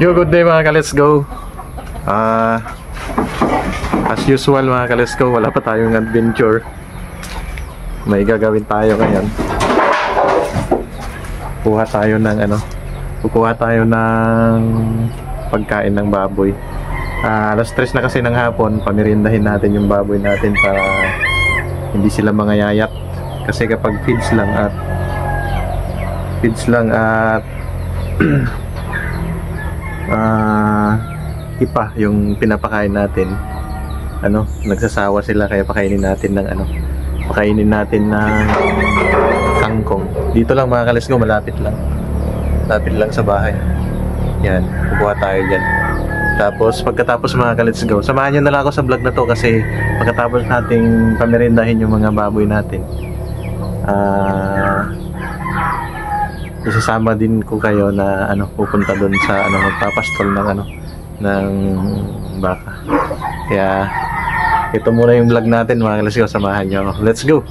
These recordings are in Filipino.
Yo, good day mga ka-let's go. As usual mga ka-let's go, wala pa tayong adventure. May gagawin tayo ngayon. Kukuha tayo ng pagkain ng baboy. Alas 3 na kasi ng hapon, pamirindahin natin yung baboy natin para hindi sila mangayayat. Kasi kapag feeds lang at ipa yung pinapakain natin, nagsasawa sila, kaya pakainin natin ng kangkong. Dito lang mga ka-let's go, malapit lang sa bahay. Yan, kukuha tayo dyan. Tapos pagkatapos mga ka-let's go, samahan nyo na lang ako sa vlog na to, kasi pagkatapos nating pamirindahin yung mga baboy natin, isasama din ko kayo na pupunta doon sa magpapastol ng baka. Kaya ito muna yung vlog natin mga ka-let's go, samahan nyo ako. Let's go!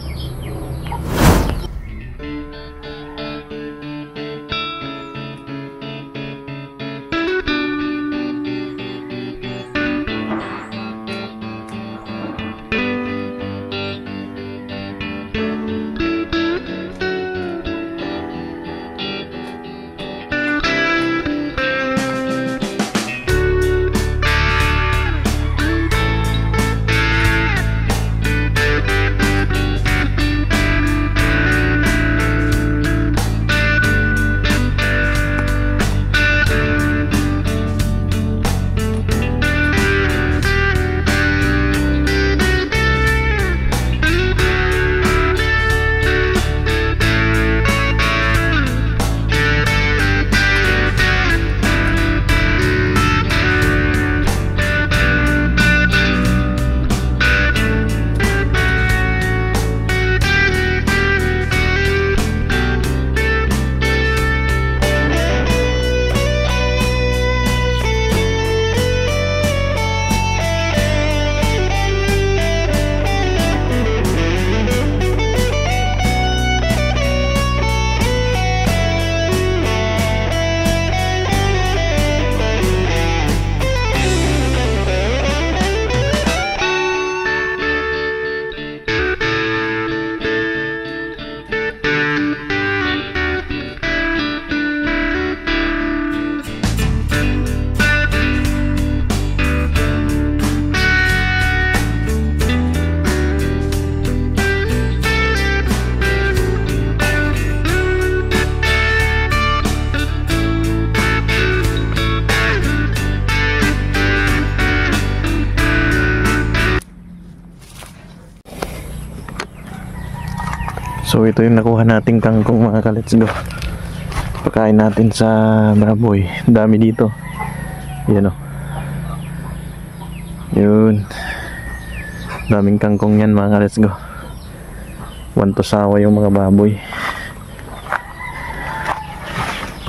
So ito yung nakuha nating kangkong mga ka-let's go. Pakain natin sa baboy. Dami dito. Yan o. Yun. Daming kangkong yan mga ka-let's go. Want to sawa yung mga baboy.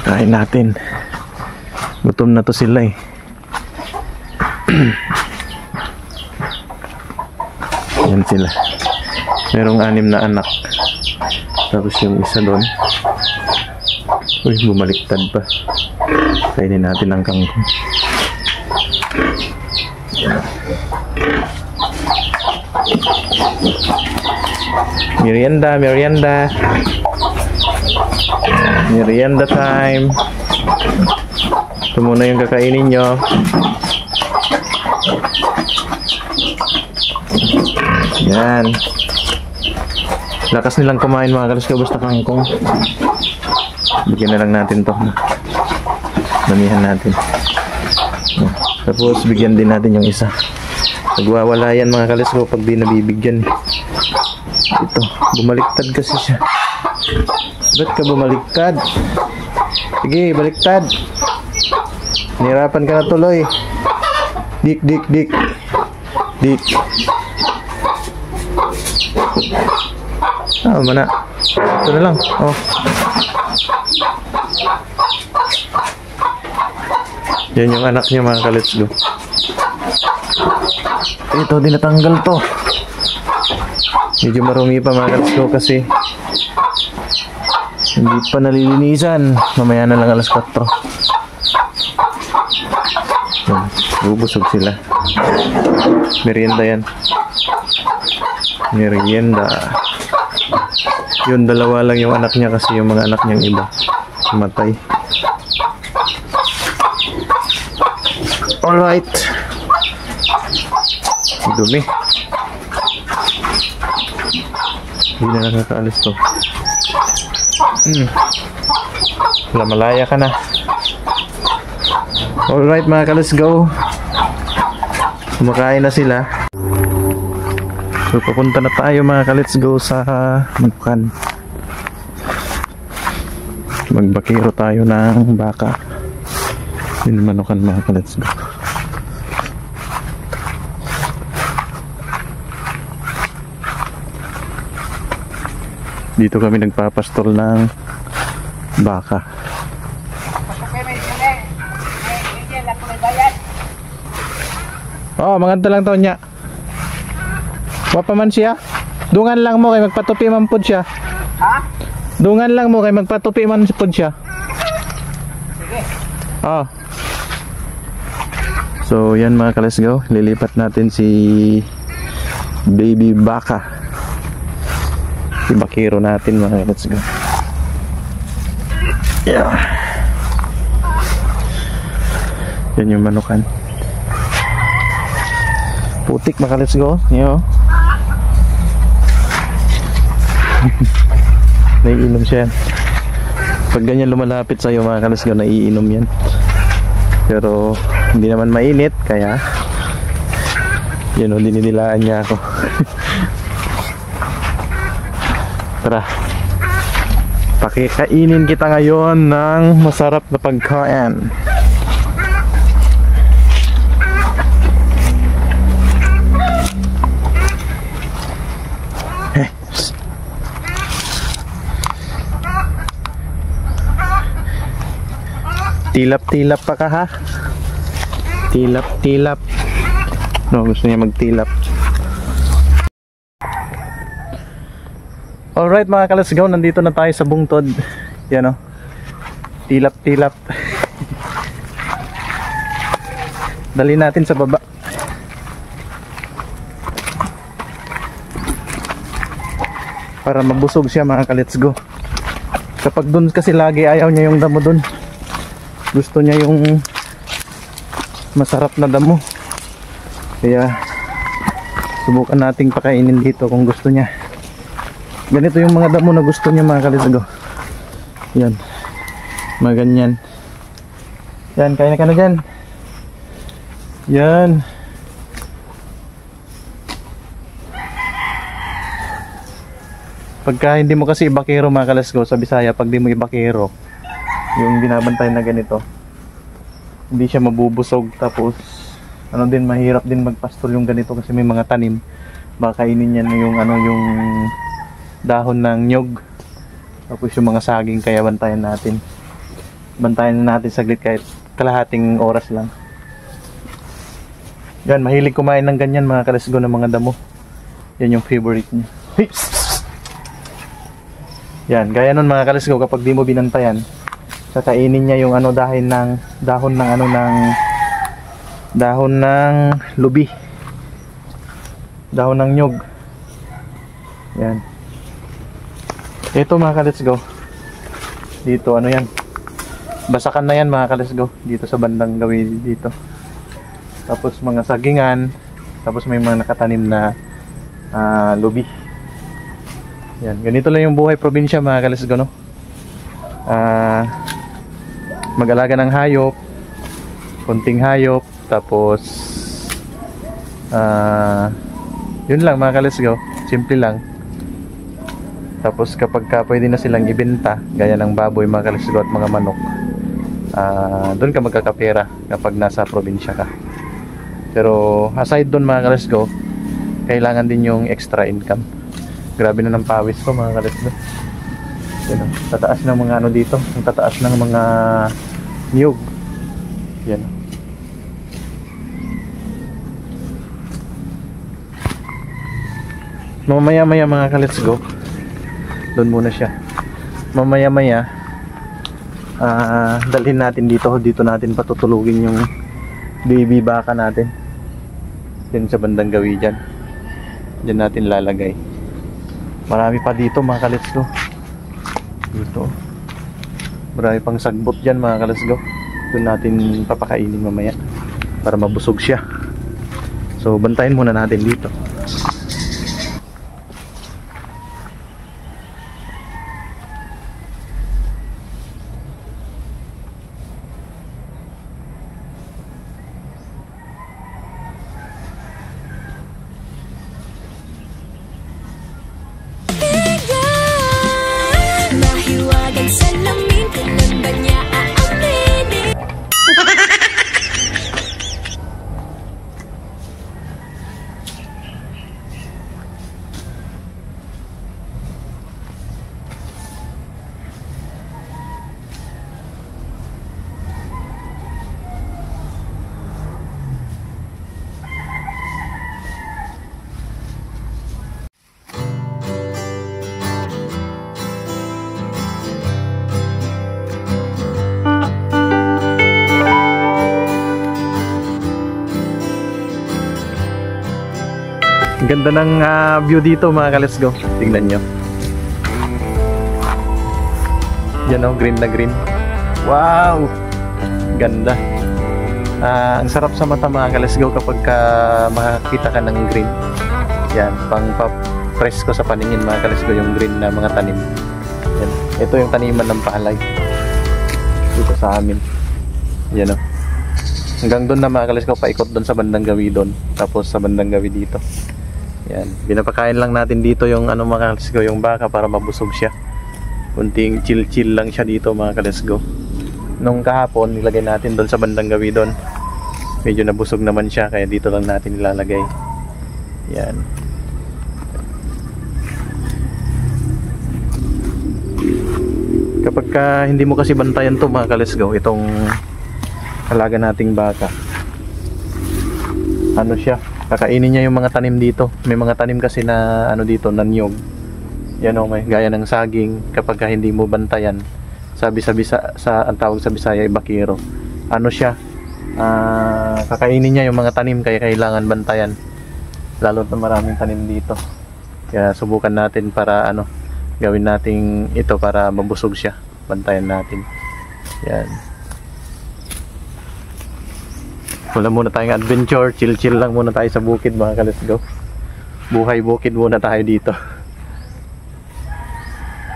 Pakain natin. Gutom na to sila eh. Yan sila. Merong 6 na anak. Tapos yung isa doon, uy, bumaliktad pa. Kainin natin ang kangkong. Merienda time. Ito muna yung kakainin nyo. Yan. Lakas nilang kumain mga ka-let's go, basta kangkong. Bigyan na lang natin to. Damihan natin. Tapos bigyan din natin yung isa. Nagwawala yan mga ka-let's go pag di nabibigyan. Ito, bumaliktad kasi siya. Ba't ka bumaliktad? Sige, baliktad. Nihirapan ka na tuloy. Dik. Mana? Ito na lang. Oh. Yan yung anak niya mga ka-let's go. Ito, dinatanggal to. Medyo marumi pa mga ka-let's go kasi hindi pa nalilinisan. Mamaya na lang alas 4. Bubusog sila. Merienda yan. Merienda. Yun, dalawa lang yung anak niya kasi yung mga anak niyang iba matay. Alright. Dumi. Hindi na nakakaalis to. Wala, malaya ka na. Alright mga ka, let's go. Kumakain na sila. So papunta na tayo mga ka, let's go sa Manukan. Magbakiro tayo ng baka. Yun Manukan mga ka, let's go. Dito kami nagpapastol ng baka. Oh, maganda lang to niya. Wapa man siya. Dungan lang mo kay magpatupi man pud siya. Ha? Dungan lang mo kay magpatupi man pud siya. Sige. Oh. So, yan mga ka, let's go. Lilipat natin si baby baka. Ibakiro natin mga, let's go. Yeah. Yan yung Manukan. Putik mga, let's go. Yo. Naiinom siya yan. Pag ganyan lumalapit sa'yo mga, let's go, naiinom yan. Pero hindi naman mainit kaya yun o, dininilaan niya ako. Tara, pakikainin kita ngayon ng masarap na pagkain. Tilap-tilap pa ka ha? Tilap-tilap. No, gusto niya magtilap. Alright mga ka, let's go. Nandito na tayo sa bungtod. Yan o. Tilap-tilap. Dali natin sa baba. Para mabusog siya mga ka, let's go. Kapag dun kasi lagi ayaw niya yung damo dun. Gusto niya yung masarap na damo. Kaya subukan nating pakainin dito kung gusto niya. Ganito yung mga damo na gusto niya mga ka, let's go. Yan. Mga ganyan. Yan, kain na ka na dyan. Yan. Pagka hindi mo kasi ibakero mga ka, let's go, sa Bisaya, pag di mo ibakero yung binabantay na ganito, hindi siya mabubusog. Tapos ano din, mahirap din magpastol yung ganito kasi may mga tanim. Baka kainin niya yung ano, yung dahon ng nyog. Tapos yung mga saging, kaya bantayan natin. Bantayan natin saglit kahit kalahating oras lang. Yan, mahilig kumain ng ganyan mga ka-let's go, ng mga damo. Yan yung favorite niya. Yan, gaya nun mga ka-let's go, kapag di mo binantayan, kakainin niya yung ano, dahon ng lubi, dahon ng nyog. Yan. Ito mga ka, let's go. Dito ano yan, basakan na yan mga ka, let's go. Dito sa bandang gawin dito. Tapos mga sagingan. Tapos may mga nakatanim na lubi. Yan, ganito lang yung buhay probinsya mga ka, let's go, no? Mag-alaga ng hayop, konting hayop, tapos yun lang mga ka, let's go. Simple lang. Tapos kapag pwede na silang ibenta, gaya ng baboy mga ka, let's go, at mga manok, doon ka magkakapera kapag nasa probinsya ka. Pero aside doon mga ka, let's go, kailangan din yung extra income. Grabe na ng pawis ko mga ka, let's go. Yan, tataas ng mga ano dito, ang tataas ng mga niyog. Yan. Mamaya-maya mga ka, let's go. Doon muna siya. Mamaya-maya dalhin natin dito natin patutulugin yung baby baka natin. Yan sa bandang gawi dyan. Diyan natin lalagay. Marami pa dito mga kalesgo. Dito. Marami pang sagbot dyan mga kalesgo. Doon natin papakainin mamaya para mabusog siya. So bantayin muna natin dito. Mahiwagang salamin, kailan ba niya aaminin? Ganda ng view dito mga ka-let's-go. Tingnan nyo. Yan o, green na green. Wow! Ganda. Ang sarap sa mata mga ka-let's-go kapag makakita ka ng green. Yan, pang pa-press ko sa paningin mga ka-let's-go yung green na mga tanim. Yan. Ito yung taniman ng palay. Dito sa amin. Yan o. Hanggang doon na mga ka-let's-go, paikot doon sa bandang gawi doon. Tapos sa bandang gawi dito. Yan, binapakain lang natin dito yung mga kalesgo, yung baka para mabusog siya. Kunting chill lang siya dito mga kalesgo. Nung kahapon nilagay natin doon sa bandang gawi doon. Medyo nabusog naman siya kaya dito lang natin ilalagay. Yan. Kapag hindi mo kasi bantayan to mga kalesgo, itong alaga nating baka. Ano siya? Kakainin niya yung mga tanim dito. May mga tanim kasi na dito, na niyog. Yan o, may gaya ng saging. Kapag hindi mo bantayan, ang tawag sa Bisaya ay bakiro. Ano siya? Kakainin niya yung mga tanim kaya kailangan bantayan. Lalo na maraming tanim dito. Kaya subukan natin para gawin natin ito para mabusog siya. Bantayan natin. Yan. Wala muna tayong adventure, chill lang muna tayo sa bukid mga ka-let's-go. Buhay bukid muna tayo dito.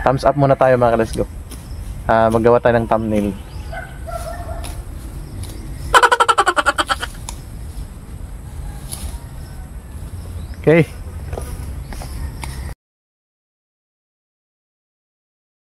Thumbs up muna tayo mga ka-let's-go. Maggawa tayo ng thumbnail. Okay.